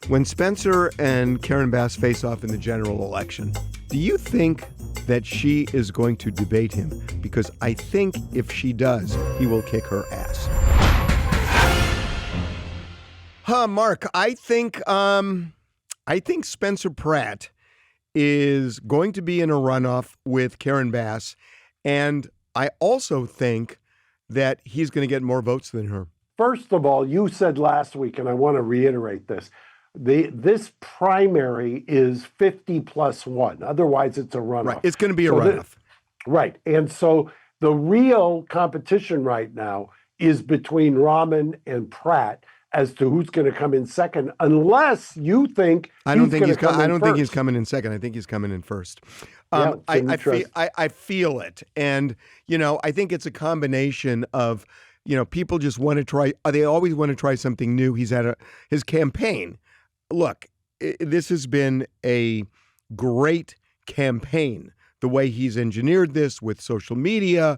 When Spencer and Karen Bass face off in the general election, do you think that she is going to debate him? Because I think if she does, he will kick her ass. Mark, I think Spencer Pratt is going to be in a runoff with Karen Bass, and I also think that he's going to get more votes than her. First of all, you said last week, and I want to reiterate this, this primary is 50+1. Otherwise, it's a runoff. Right. It's going to be a runoff. Right. And so the real competition right now is between Rahman and Pratt as to who's going to come in second, unless you think I don't think he's coming in second. I think he's coming in first. I feel it. And, I think it's a combination of, people just want to try. They always want to try something new. He's at his campaign. Look, this has been a great campaign, the way he's engineered this with social media,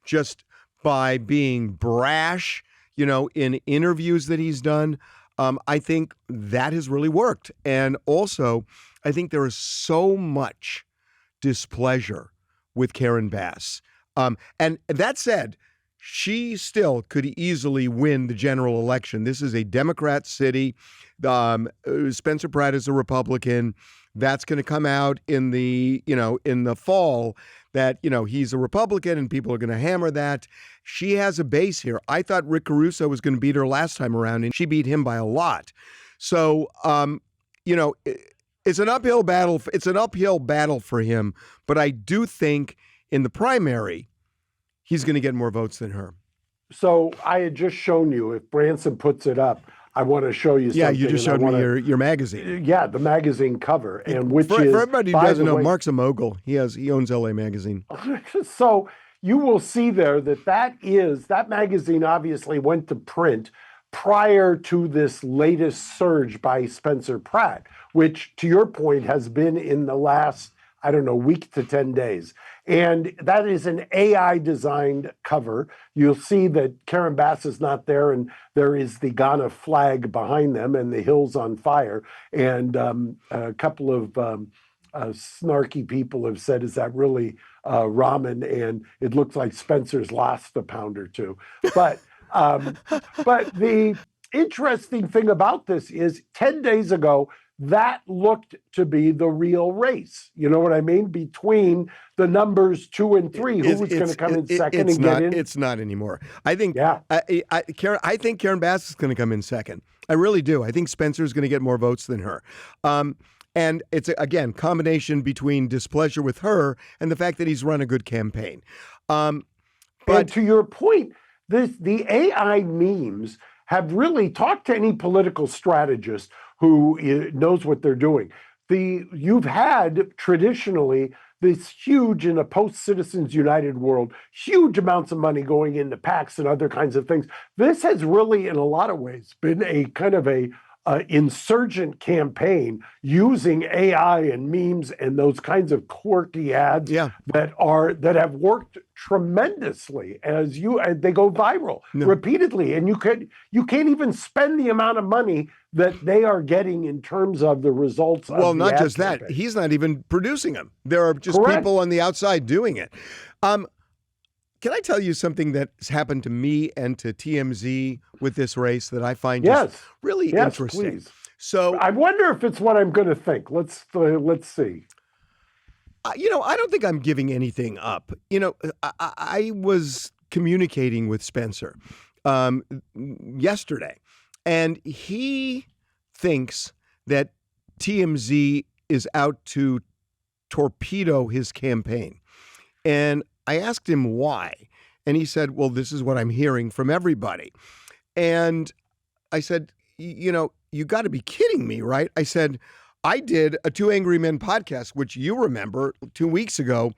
just by being brash, in interviews that he's done. I think that has really worked. And also, I think there is so much displeasure with Karen Bass. And that said, she still could easily win the general election. This is a Democrat city. Spencer Pratt is a Republican. That's going to come out in the fall that, he's a Republican and people are going to hammer that. She has a base here. I thought Rick Caruso was going to beat her last time around, and she beat him by a lot. So, it's an uphill battle. It's an uphill battle for him. But I do think in the primary, he's going to get more votes than her. So I had just shown you, if Branson puts it up, I want to show you something. Yeah, you just showed me your magazine. Yeah, the magazine cover. And for everybody who doesn't know, Mark's a mogul. He owns LA Magazine. So you will see there that magazine obviously went to print prior to this latest surge by Spencer Pratt, which, to your point, has been in the last, week to 10 days. And that is an AI-designed cover. You'll see that Karen Bass is not there, and there is the Ghana flag behind them and the hills on fire. And a couple of snarky people have said, is that really Rahman? And it looks like Spencer's lost a pound or two. But the interesting thing about this is 10 days ago, that looked to be the real race. You know what I mean? Between the numbers 2 and 3, who was going to come in second and get in? It's not anymore. I think I think Karen Bass is going to come in second. I really do. I think Spencer is going to get more votes than her. And it's, again, combination between displeasure with her and the fact that he's run a good campaign. But to your point, the AI memes have really talked to any political strategist who knows what they're doing. You've had traditionally this huge, in a post-Citizens United world, huge amounts of money going into PACs and other kinds of things. This has really, in a lot of ways, been a kind of a insurgent campaign using AI and memes and those kinds of quirky ads that have worked tremendously they go viral repeatedly, and you can't even spend the amount of money that they are getting in terms of the results. Well, not just that, he's not even producing them. There are just people on the outside doing it. Can I tell you something that's happened to me and to TMZ with this race that I find just really interesting? Please. So I wonder if it's what I'm going to think. Let's see. I don't think I'm giving anything up. I was communicating with Spencer yesterday, and he thinks that TMZ is out to torpedo his campaign. And I asked him why, and he said, well, this is what I'm hearing from everybody. And I said, you got to be kidding me, right? I said, I did a Two Angry Men podcast, which you remember 2 weeks ago,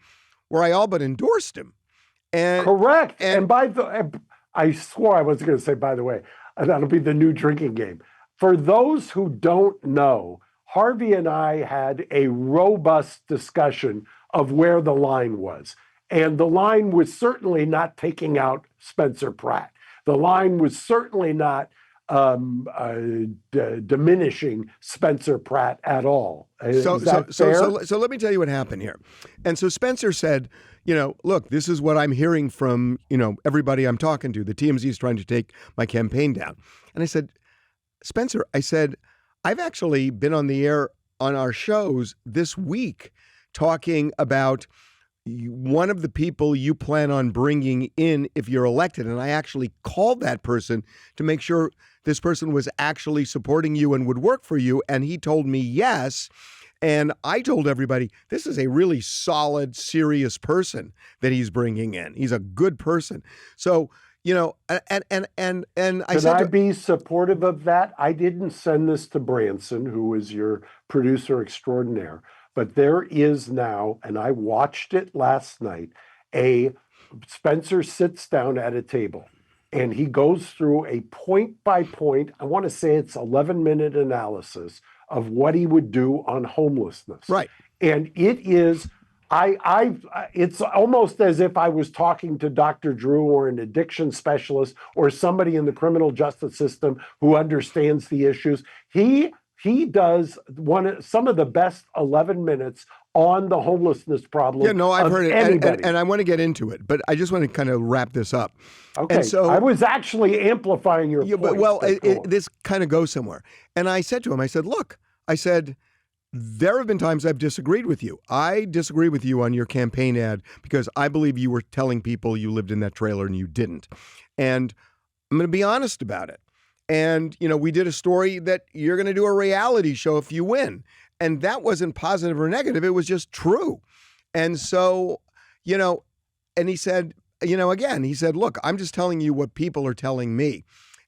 where I all but endorsed him. And correct. And I swore I wasn't going to say, by the way, that'll be the new drinking game. For those who don't know, Harvey and I had a robust discussion of where the line was. And the line was certainly not taking out Spencer Pratt. The line was certainly not diminishing Spencer Pratt at all. So let me tell you what happened here. And so Spencer said, look, this is what I'm hearing from, everybody I'm talking to. The TMZ is trying to take my campaign down. And I said, Spencer, I've actually been on the air on our shows this week talking about one of the people you plan on bringing in if you're elected. And I actually called that person to make sure this person was actually supporting you and would work for you. And he told me yes. And I told everybody, this is a really solid, serious person that he's bringing in. He's a good person. So, and I said, can I be supportive of that? I didn't send this to Branson, who is your producer extraordinaire, but there is now, and I watched it last night, Spencer sits down at a table and he goes through a point by point, I want to say it's 11-minute analysis of what he would do on homelessness. Right. And it is, it's almost as if I was talking to Dr. Drew or an addiction specialist or somebody in the criminal justice system who understands the issues. He does some of the best 11 minutes on the homelessness problem. Yeah, no, I've heard it, and I want to get into it, but I just want to kind of wrap this up. Okay, and so I was actually amplifying your point. But this kind of goes somewhere. And I said to him, I said, look, there have been times I've disagreed with you. I disagree with you on your campaign ad because I believe you were telling people you lived in that trailer and you didn't. And I'm going to be honest about it. And, we did a story that you're going to do a reality show if you win. And that wasn't positive or negative. It was just true. And so, and he said, again, he said, look, I'm just telling you what people are telling me.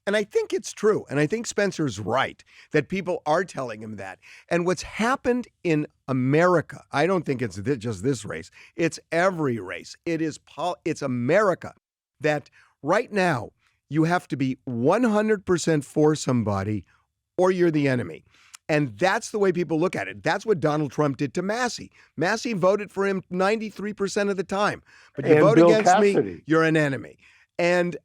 And I think it's true. And I think Spencer's right that people are telling him that. And what's happened in America, I don't think it's just this race. It's every race. It's America that right now you have to be 100% for somebody or you're the enemy. And that's the way people look at it. That's what Donald Trump did to Massey. Massey voted for him 93% of the time. But you vote against me, you're an enemy. And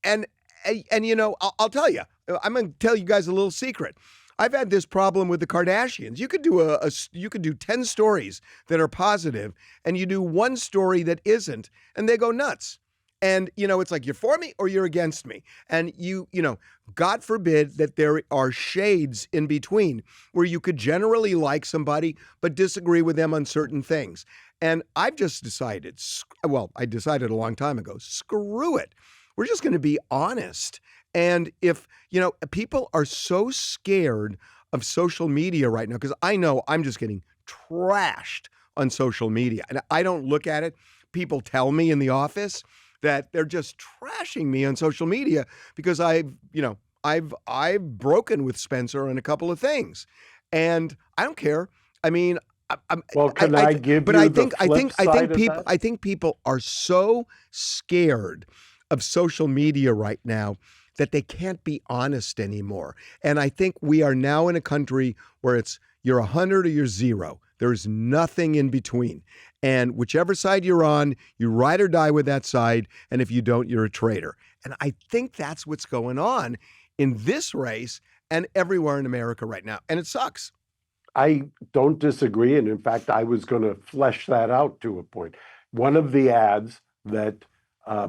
I'll tell you, I'm going to tell you guys a little secret. I've had this problem with the Kardashians. You could do you could do 10 stories that are positive, and you do one story that isn't, and they go nuts. And, it's like you're for me or you're against me. And God forbid that there are shades in between where you could generally like somebody but disagree with them on certain things. And I've just decided, I decided a long time ago, screw it. We're just going to be honest. And if, people are so scared of social media right now, because I know I'm just getting trashed on social media. And I don't look at it. People tell me in the office that they're just trashing me on social media because I've broken with Spencer on a couple of things. And I don't care. I mean, I think people are so scared of social media right now that they can't be honest anymore. And I think we are now in a country where it's you're 100 or you're 0. There's nothing in between. And whichever side you're on, you ride or die with that side. And if you don't, you're a traitor. And I think that's what's going on in this race and everywhere in America right now. And it sucks. I don't disagree. And in fact, I was going to flesh that out to a point. One of the ads that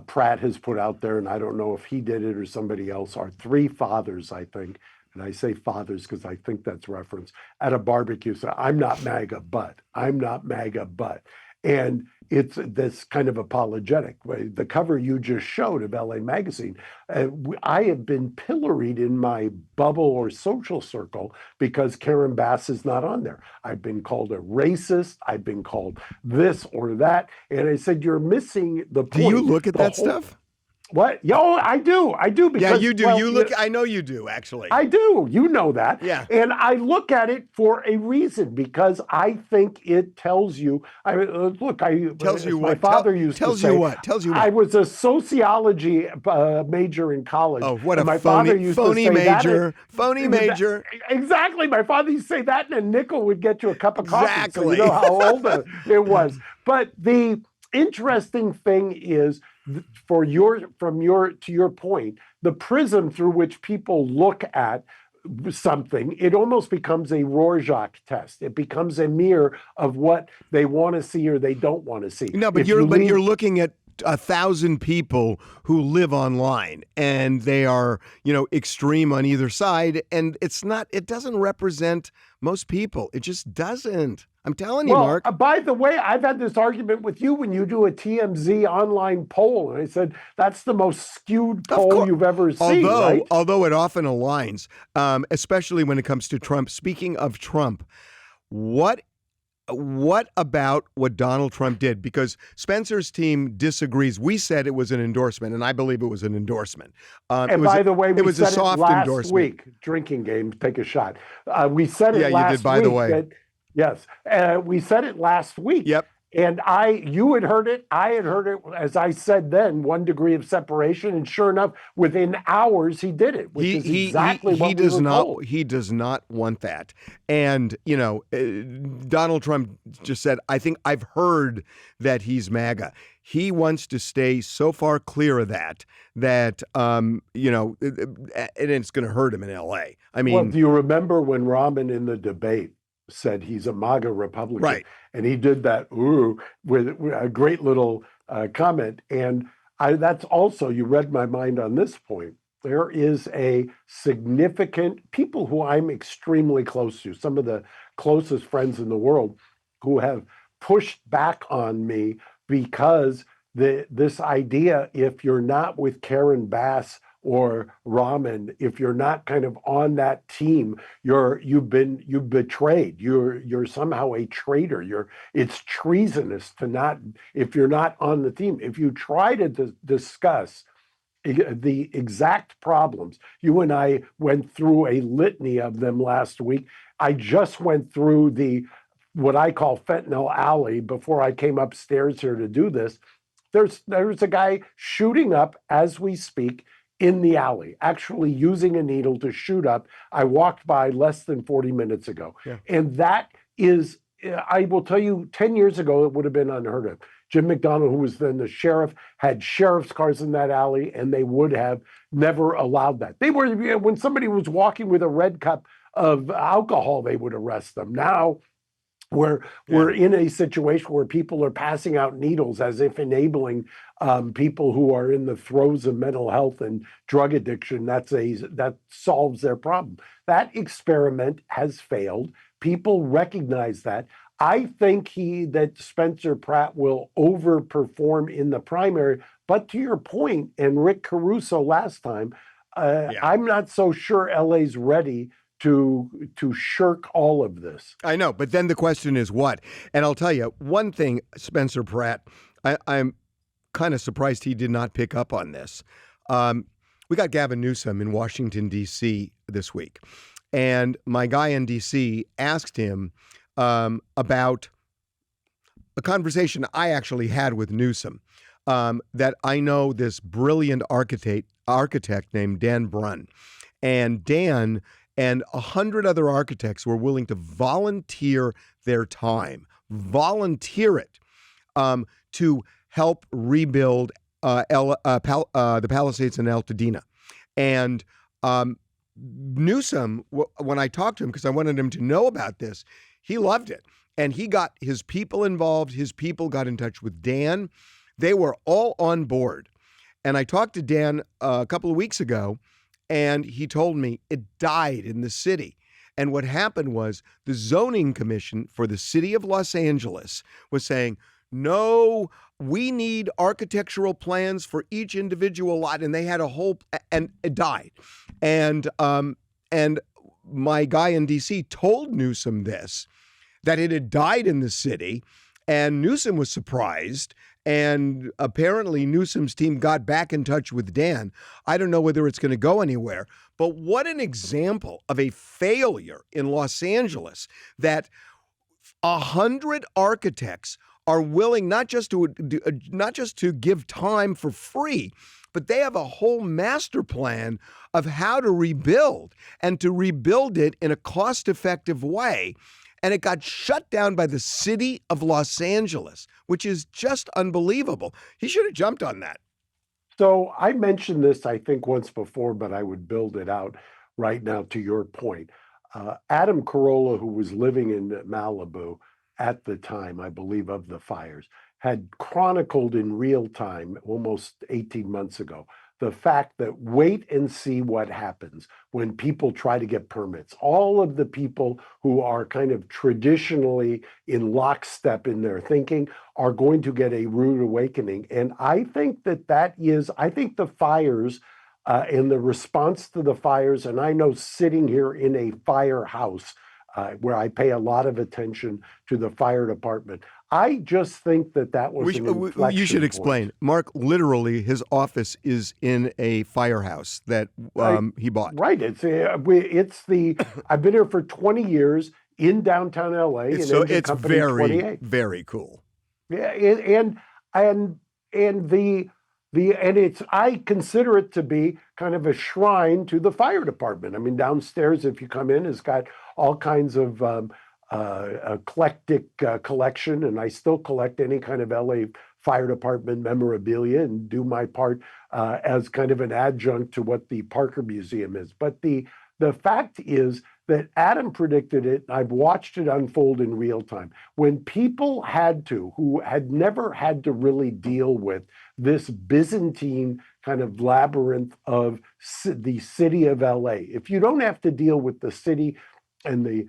Pratt has put out there, and I don't know if he did it or somebody else, are 3 fathers, I think. And I say fathers because I think that's reference at a barbecue. So I'm not MAGA, but I'm not MAGA, but. And it's this kind of apologetic way. The cover you just showed of LA Magazine, I have been pilloried in my bubble or social circle because Karen Bass is not on there. I've been called a racist. I've been called this or that. And I said, you're missing the point. Do you look at that stuff? What? Yo, I do. Because, yeah, you do. You look. I know you do. Actually, I do. You know that. Yeah. And I look at it for a reason because I think it tells you. Tells you my what? Father used to say. Tells you what? Tells you what? I was a sociology major in college. Oh, what a my father used phony to say major! Phony major. Exactly. My father used to say that, and a nickel would get you a cup of coffee. Exactly. So you know how old it was. But the interesting thing is, to your point, the prism through which people look at something, it almost becomes a Rorschach test. It becomes a mirror of what they want to see or they don't want to see. No, but you're looking at 1,000 people who live online, and they are, extreme on either side, and it doesn't represent most people. It just doesn't. I'm telling you, Mark. By the way, I've had this argument with you when you do a TMZ online poll, and I said that's the most skewed poll you've ever seen, right? Although it often aligns, especially when it comes to Trump. Speaking of Trump, what about what Donald Trump did? Because Spencer's team disagrees. We said it was an endorsement, and I believe it was an endorsement. And by the way, we said it last week. Drinking game, take a shot. We said it last week. Yeah, you did, by the way. Yes. We said it last week. Yep. And you had heard it. I had heard it. As I said then, 1 degree of separation. And sure enough, within hours, he did it, which is exactly what we were told. He does not want that. And, Donald Trump just said, I think I've heard that he's MAGA. He wants to stay so far clear of that, and it's going to hurt him in L.A. I mean, well, do you remember when Rahman in the debate said he's a MAGA Republican? Right. And he did that with a great little comment. And that's also, you read my mind on this point. There is a significant people who I'm extremely close to, some of the closest friends in the world, who have pushed back on me because this idea, if you're not with Karen Bass or Rahman, if you're not kind of on that team, you've betrayed. You're somehow a traitor. It's treasonous to not, if you're not on the team. If you try to discuss the exact problems, you and I went through a litany of them last week. I just went through what I call fentanyl alley before I came upstairs here to do this. There's a guy shooting up as we speak in the alley, actually using a needle to shoot up. I walked by less than 40 minutes ago. Yeah. And that is, I will tell you, 10 years ago, it would have been unheard of. Jim McDonnell, who was then the sheriff, had sheriff's cars in that alley, and they would have never allowed that. When somebody was walking with a red cup of alcohol, they would arrest them. Now, we're in a situation where people are passing out needles as if enabling people who are in the throes of mental health and drug addiction. That solves their problem. That experiment has failed. People recognize that. I think that Spencer Pratt will overperform in the primary. But to your point, and Rick Caruso last time, I'm not so sure LA's ready to shirk all of this. I know, but then the question is what? And I'll tell you one thing, Spencer Pratt, I'm kind of surprised he did not pick up on this. We got Gavin Newsom in Washington, D.C. this week. And my guy in D.C. asked him about a conversation I actually had with Newsom, that I know this brilliant architect named Dan Brunn. And Dan and 100 other architects were willing to volunteer their time, volunteer it, to help rebuild the Palisades in Altadena. And Newsom, when I talked to him, because I wanted him to know about this, he loved it. And he got his people involved. His people got in touch with Dan. They were all on board. And I talked to Dan a couple of weeks ago, and he told me it died in the city. And what happened was the zoning commission for the city of Los Angeles was saying, no, we need architectural plans for each individual lot. And they had and it died. And my guy in DC told Newsom this, that it had died in the city. And Newsom was surprised. And apparently Newsom's team got back in touch with Dan. I don't know whether it's going to go anywhere, but what an example of a failure in Los Angeles that 100 architects are willing not just to give time for free, but they have a whole master plan of how to rebuild and to rebuild it in a cost-effective way. And it got shut down by the city of Los Angeles, which is just unbelievable. He should have jumped on that. So I mentioned this, I think, once before, but I would build it out right now to your point. Adam Carolla, who was living in Malibu at the time, I believe, of the fires, had chronicled in real time almost 18 months ago the fact that wait and see what happens when people try to get permits. All of the people who are kind of traditionally in lockstep in their thinking are going to get a rude awakening. And I think I think the fires and the response to the fires, and I know sitting here in a firehouse where I pay a lot of attention to the fire department, I just think that was an inflection You should point. explain. Mark, literally, his office is in a firehouse that he bought. Right. It's the I've been here for 20 years in downtown LA. It's Company very, 28. very cool. Yeah, and the and it's I consider it to be kind of a shrine to the fire department. I mean, downstairs, if you come in, it's got all kinds of eclectic collection, and I still collect any kind of LA fire department memorabilia and do my part as kind of an adjunct to what the Parker Museum is. But the fact is that Adam predicted it. I've watched it unfold in real time. When people who had never had to really deal with this Byzantine kind of labyrinth of the city of LA, if you don't have to deal with the city and the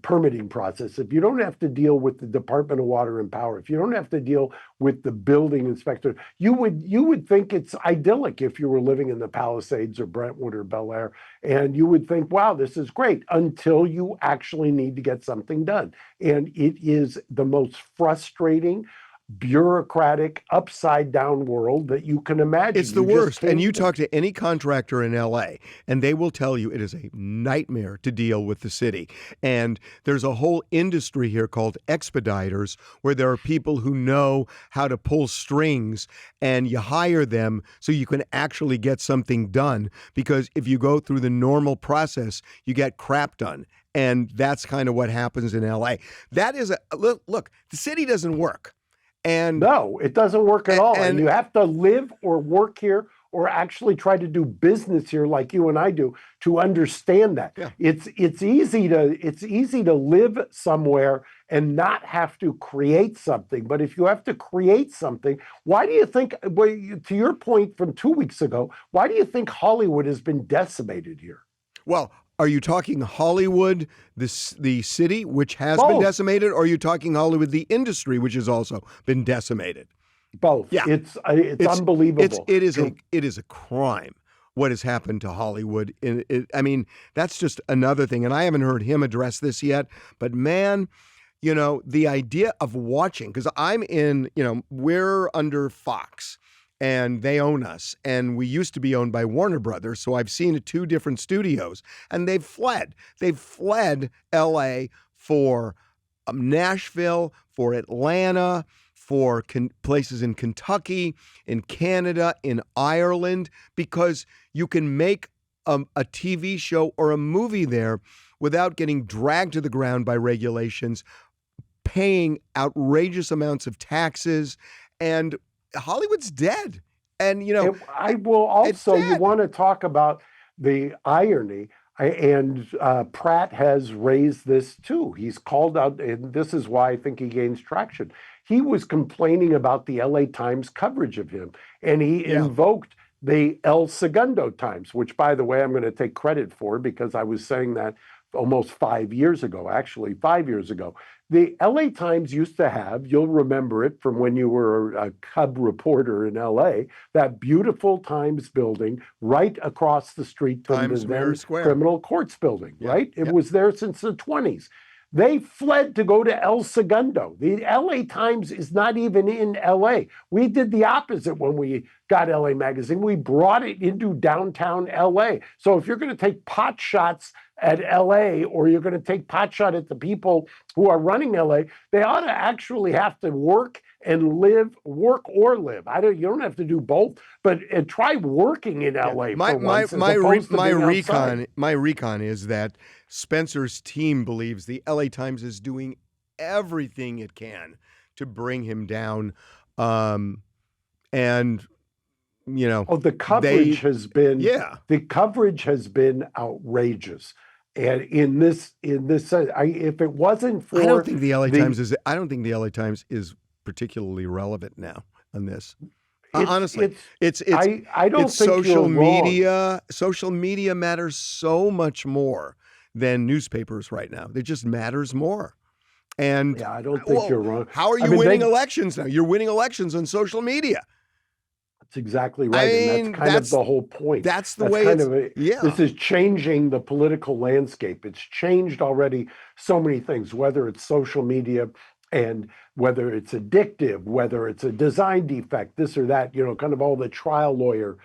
permitting process, if you don't have to deal with the Department of Water and Power, if you don't have to deal with the building inspector, you would think it's idyllic if you were living in the Palisades or Brentwood or Bel Air, and you would think, wow, this is great, until you actually need to get something done. And it is the most frustrating, bureaucratic, upside down world that you can imagine. It's the worst. And you talk to any contractor in LA, and they will tell you it is a nightmare to deal with the city. And there's a whole industry here called expediters, where there are people who know how to pull strings, and you hire them so you can actually get something done. Because if you go through the normal process, you get crap done. And that's kind of what happens in LA. That is look, the city doesn't work. And no, it doesn't work at all. And you have to live or work here or actually try to do business here like you and I do to understand that. Yeah. It's easy to live somewhere and not have to create something. But if you have to create something, why do you think, to your point from 2 weeks ago, why do you think Hollywood has been decimated here? Well, are you talking Hollywood, the city, which has been decimated, or are you talking Hollywood, the industry, which has also been decimated? Both. Yeah, it's unbelievable. It is a crime what has happened to Hollywood. I mean, that's just another thing, and I haven't heard him address this yet. But man, the idea of watching, because we're under Fox. And they own us. And we used to be owned by Warner Brothers. So I've seen 2 different studios. And they've fled. They've fled L.A. for Nashville, for Atlanta, for places in Kentucky, in Canada, in Ireland, because you can make a TV show or a movie there without getting dragged to the ground by regulations, paying outrageous amounts of taxes, and Hollywood's dead. And, I will also, you want to talk about the irony, and Pratt has raised this too. He's called out, and this is why I think he gains traction. He was complaining about the LA Times coverage of him, and he invoked the El Segundo Times, which, by the way, I'm going to take credit for because I was saying that almost 5 years ago, actually 5 years ago. The LA Times used to have, you'll remember it from when you were a cub reporter in LA, that beautiful Times building right across the street from the then criminal courts building, right? It was there since the 20s. They fled to go to El Segundo. The LA Times is not even in LA. We did the opposite when we got LA Magazine. We brought it into downtown LA. So if you're going to take pot shots at LA, or you're going to take pot shot at the people who are running LA, they ought to actually have to work and live. You don't have to do both, but try working in LA. My recon is that Spencer's team believes the LA Times is doing everything it can to bring him down, and the coverage has been yeah. The coverage has been outrageous. And in this sense, if it wasn't for I don't think the LA Times is particularly relevant now on this. Honestly, I don't think social you're media. wrong. Social media matters so much more than newspapers right now. It just matters more. And I don't think you're wrong. How are you winning elections now? You're winning elections on social media. That's exactly right. And that's kind of the whole point. That's the way this is changing the political landscape. It's changed already so many things, whether it's social media and whether it's addictive, whether it's a design defect, this or that, kind of all the trial lawyer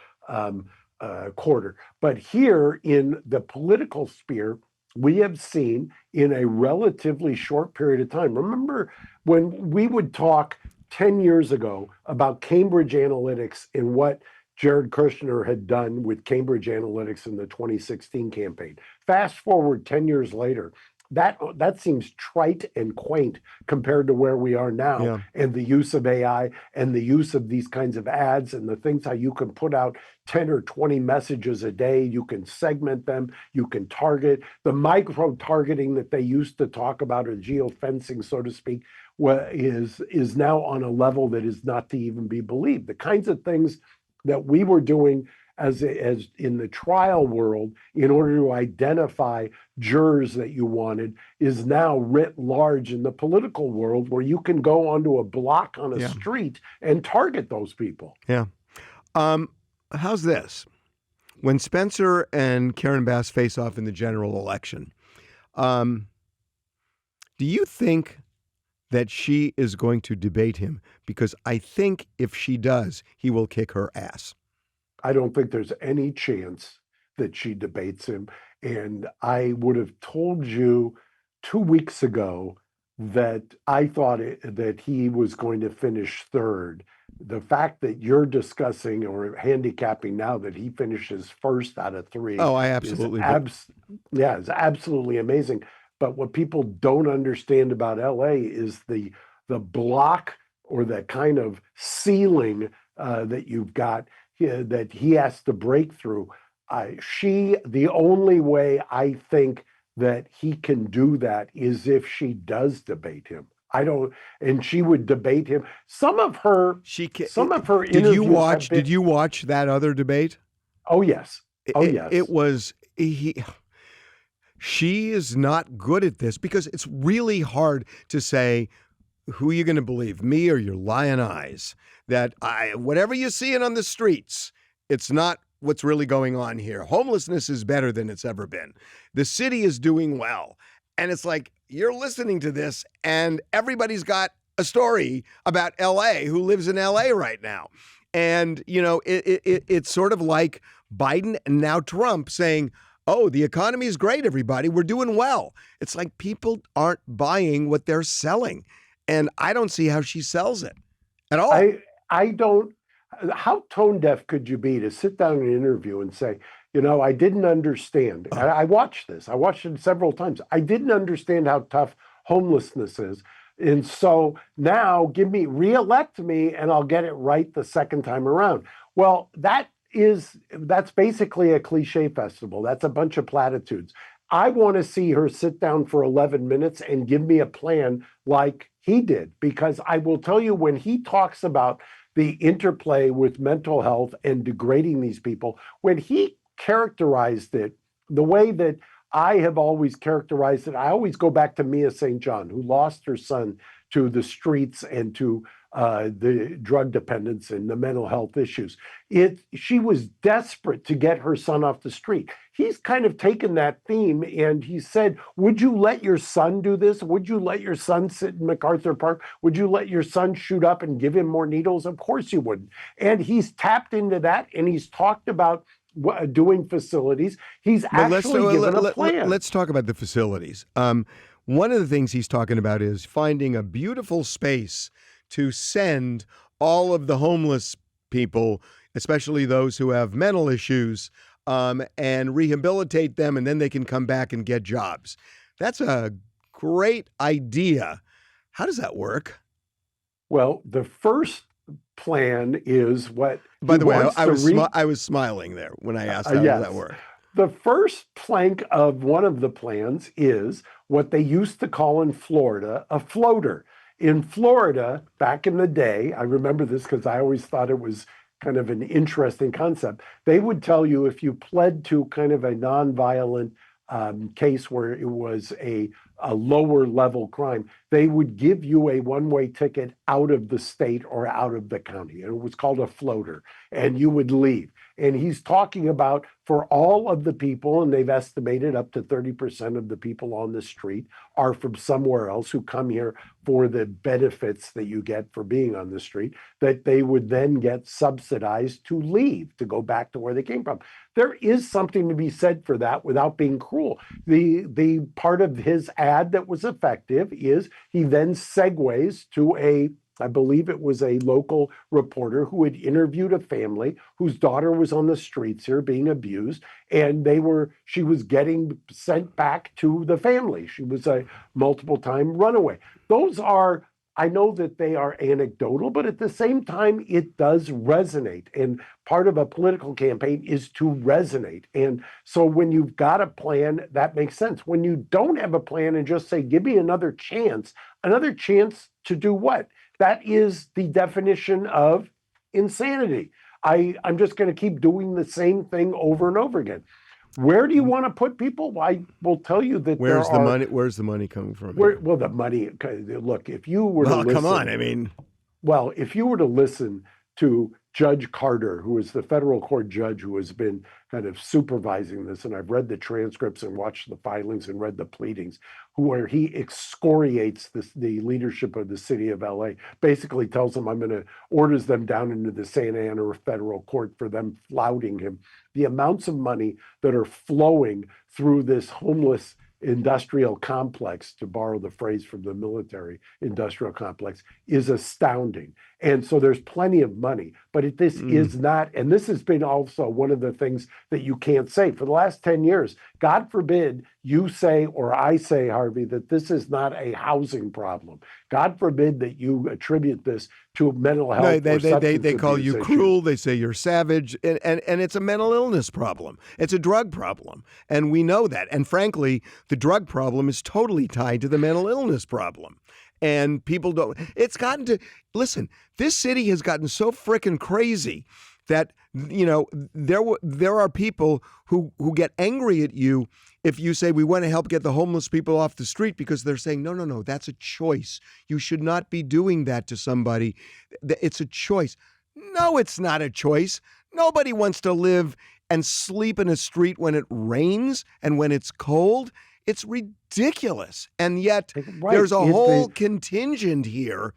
quarter. But here in the political sphere, we have seen in a relatively short period of time. Remember when we would talk 10 years ago about Cambridge Analytics and what Jared Kushner had done with Cambridge Analytics in the 2016 campaign. Fast forward 10 years later, that seems trite and quaint compared to where we are now, and the use of AI and the use of these kinds of ads and the things how you can put out 10 or 20 messages a day, you can segment them, you can target. The micro targeting that they used to talk about, or geofencing, so to speak, is now on a level that is not to even be believed. The kinds of things that we were doing as in the trial world in order to identify jurors that you wanted is now writ large in the political world, where you can go onto a block on a street and target those people. Yeah. How's this? When Spencer and Karen Bass face off in the general election, do you think that she is going to debate him? Because I think if she does, he will kick her ass. I don't think there's any chance that she debates him. And I would have told you 2 weeks ago that I thought that he was going to finish third. The fact that you're discussing or handicapping now that he finishes first out of three. Oh, I absolutely is absolutely amazing. But what people don't understand about LA is the block or the kind of ceiling that you've got that he has to break through. The only way I think that he can do that is if she does debate him. And she would debate him. Some of her interviews. Did you watch that other debate? Oh yes. Yes. It was she is not good at this, because it's really hard to say, who are you going to believe, me or your lying eyes? That whatever you're seeing on the streets, it's not what's really going on here. Homelessness is better than it's ever been. The city is doing well. And it's like, you're listening to this and everybody's got a story about LA, who lives in LA right now. And, it's sort of like Biden and now Trump saying, oh, the economy is great, everybody. We're doing well. It's like people aren't buying what they're selling. And I don't see how she sells it at all. I don't. How tone deaf could you be to sit down in an interview and say, I didn't understand. I watched this. I watched it several times. I didn't understand how tough homelessness is. And so now reelect me and I'll get it right the second time around. Well, that's basically a cliche festival. That's a bunch of platitudes. I want to see her sit down for 11 minutes and give me a plan like he did, because I will tell you, when he talks about the interplay with mental health and degrading these people, when he characterized it the way that I have always characterized it, I always go back to Mia St. John, who lost her son to the streets and to the drug dependence and the mental health issues. She was desperate to get her son off the street. He's kind of taken that theme and he said, would you let your son do this? Would you let your son sit in MacArthur Park? Would you let your son shoot up and give him more needles? Of course you wouldn't. And he's tapped into that, and he's talked about doing facilities. He's actually given a plan. Let's talk about the facilities. One of the things he's talking about is finding a beautiful space to send all of the homeless people, especially those who have mental issues, and rehabilitate them, and then they can come back and get jobs. That's a great idea. How does that work? Well, the first plan is what By he the way, wants I was smiling there when I asked how does that yes. work. The first plank of one of the plans is what they used to call in Florida a floater. In Florida, back in the day, I remember this because I always thought it was kind of an interesting concept. They would tell you if you pled to kind of a nonviolent case where it was a lower level crime, they would give you a one-way ticket out of the state or out of the county. And it was called a floater, and you would leave. And he's talking about for all of the people, and they've estimated up to 30% of the people on the street are from somewhere else who come here for the benefits that you get for being on the street, that they would then get subsidized to leave, to go back to where they came from. There is something to be said for that without being cruel. The part of his ad that was effective is he then segues to I believe it was a local reporter who had interviewed a family whose daughter was on the streets here being abused, and she was getting sent back to the family. She was a multiple time runaway. Those are, I know that they are anecdotal, but at the same time, it does resonate. And part of a political campaign is to resonate. And so when you've got a plan, that makes sense. When you don't have a plan and just say, give me another chance to do what? That is the definition of insanity. I'm just going to keep doing the same thing over and over again. Where do you want to put people? Well, I will tell you that where's the money coming from? Well, the money. Look, if you were to listen, come on. I mean, well, if you were to listen to Judge Carter, who is the federal court judge who has been kind of supervising this, and I've read the transcripts and watched the filings and read the pleadings, where he excoriates the leadership of the city of LA, basically tells them orders them down into the Santa Ana federal court for them flouting him. The amounts of money that are flowing through this homeless industrial complex, to borrow the phrase from the military industrial complex, is astounding. And so there's plenty of money, but this is not, and this has been also one of the things that you can't say. For the last 10 years, God forbid you say, or I say, Harvey, that this is not a housing problem. God forbid that you attribute this to mental health. No, they call you cruel. They say you're savage, and it's a mental illness problem. It's a drug problem, and we know that. And frankly, the drug problem is totally tied to the mental illness problem. And people don't. It's gotten to listen. This city has gotten so frickin' crazy that there are people who get angry at you if you say we want to help get the homeless people off the street, because they're saying no, that's a choice. You should not be doing that to somebody. It's a choice. No, it's not a choice. Nobody wants to live and sleep in a street when it rains and when it's cold. It's ridiculous. And yet there's a whole contingent here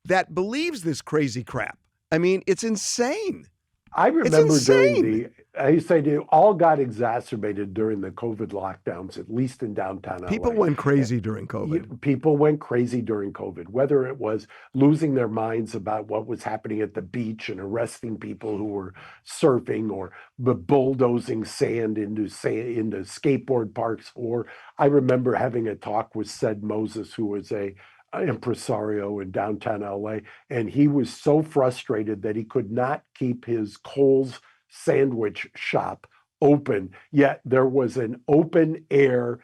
that believes this crazy crap. I mean, it's insane. I remember all got exacerbated during the COVID lockdowns, at least in downtown LA. People went crazy during COVID. People went crazy during COVID, whether it was losing their minds about what was happening at the beach and arresting people who were surfing, or bulldozing sand into skateboard parks. Or I remember having a talk with Sed Moses, who was an impresario in downtown LA, and he was so frustrated that he could not keep his Kohl's sandwich shop open, yet there was an open air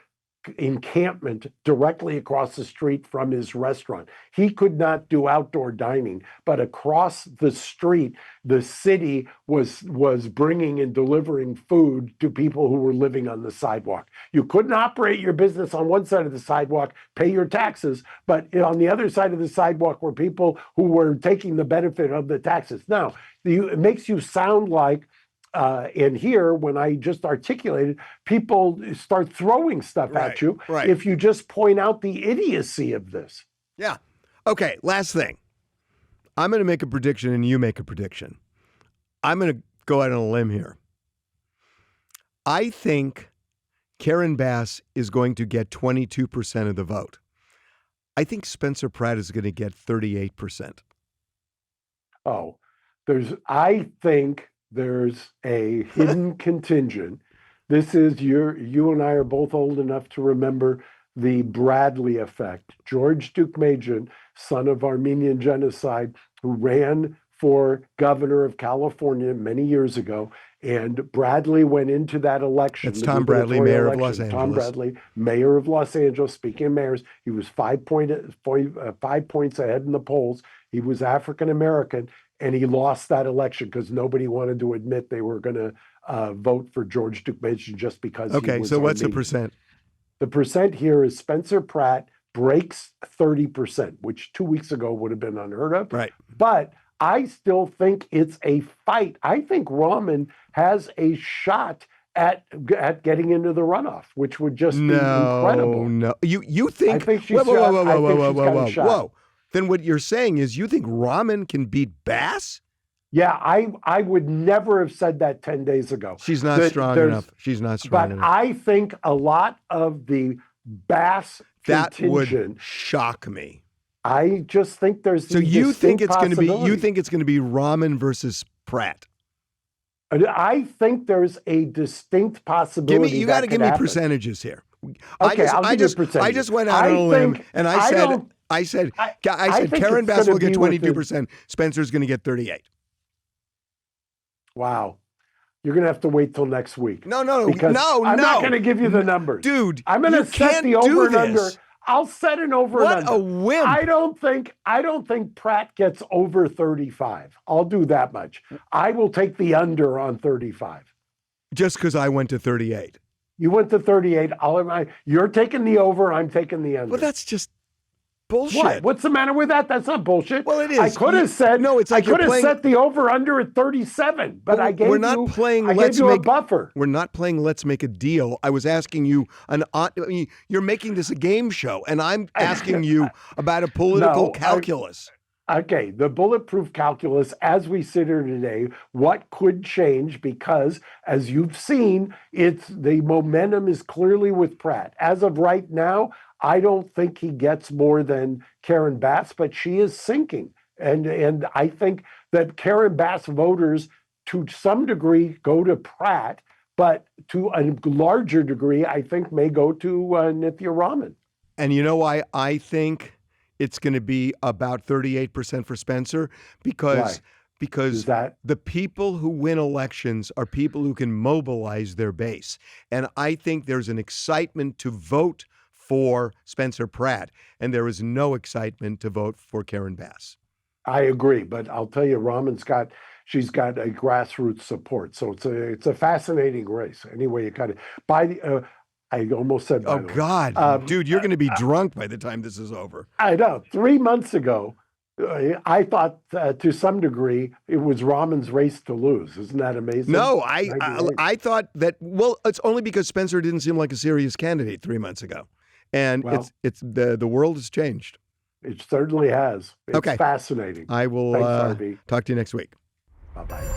encampment directly across the street from his restaurant. He could not do outdoor dining, but across the street, the city was bringing and delivering food to people who were living on the sidewalk. You couldn't operate your business on one side of the sidewalk, pay your taxes, but on the other side of the sidewalk were people who were taking the benefit of the taxes. Now, it makes you sound like and here, when I just articulated, people start throwing stuff at you if you just point out the idiocy of this. Yeah. Okay, last thing. I'm going to make a prediction and you make a prediction. I'm going to go out on a limb here. I think Karen Bass is going to get 22% of the vote. I think Spencer Pratt is going to get 38%. Oh, I think there's a hidden contingent. This is you and I are both old enough to remember the Bradley effect. George Deukmejian, son of Armenian genocide, who ran for governor of California many years ago, and Bradley went into that election. That's Tom Bradley, mayor of Los Angeles. Tom Bradley, mayor of Los Angeles. Speaking of mayors, he was 5 points ahead in the polls. He was African American, and he lost that election because nobody wanted to admit they were going to vote for George Duke Mason just because. Okay, so what's the percent? The percent here is Spencer Pratt breaks 30%, which 2 weeks ago would have been unheard of. Right. But I still think it's a fight. I think Rahman has a shot at getting into the runoff, which would just be incredible. No, you think? I think she's whoa. Then what you're saying is you think Rahman can beat Bass? Yeah, I would never have said that 10 days ago. She's not strong enough. She's not strong enough. But I think a lot of the Bass that would shock me. I just think there's so you think it's going to be Rahman versus Pratt. I think there's a distinct possibility. You got to give me percentages here. Okay, I just went out on a limb and I said Karen Bass will get 22%. Spencer's going to get 38%. Wow. You're going to have to wait till next week. No. I'm not going to give you the numbers. Dude, I'm going to set the over and under. I'll set an over and under. What a whim. I don't think Pratt gets over 35. I'll do that much. I will take the under on 35. Just because I went to 38. You went to 38. You're taking the over. I'm taking the under. Well, that's just bullshit. What? What's the matter with that? That's not bullshit. Well, it is. I could have said no. It's like I could have set the over under at 37, but I gave you a buffer. We're not playing. Let's make a deal. I was asking you you're making this a game show, and I'm asking you about a political calculus. Okay, the bulletproof calculus as we sit here today, what could change? Because as you've seen, the momentum is clearly with Pratt. As of right now, I don't think he gets more than Karen Bass, but she is sinking. And I think that Karen Bass voters to some degree go to Pratt, but to a larger degree, I think may go to Nithya Rahman. And you know why I think it's going to be about 38% for Spencer? Because the people who win elections are people who can mobilize their base. And I think there's an excitement to vote for Spencer Pratt, and there is no excitement to vote for Karen Bass. I agree, but I'll tell you, she's got a grassroots support, so it's a fascinating race. Anyway, you got it. I almost said. Oh God, dude, you're going to be drunk by the time this is over. I know. 3 months ago, I thought to some degree it was Rahman's race to lose. Isn't that amazing? No, I thought that. Well, it's only because Spencer didn't seem like a serious candidate 3 months ago. And the world has changed. It certainly has. It's okay. Fascinating. I will Thanks, Harvey. Talk to you next week. Bye-bye.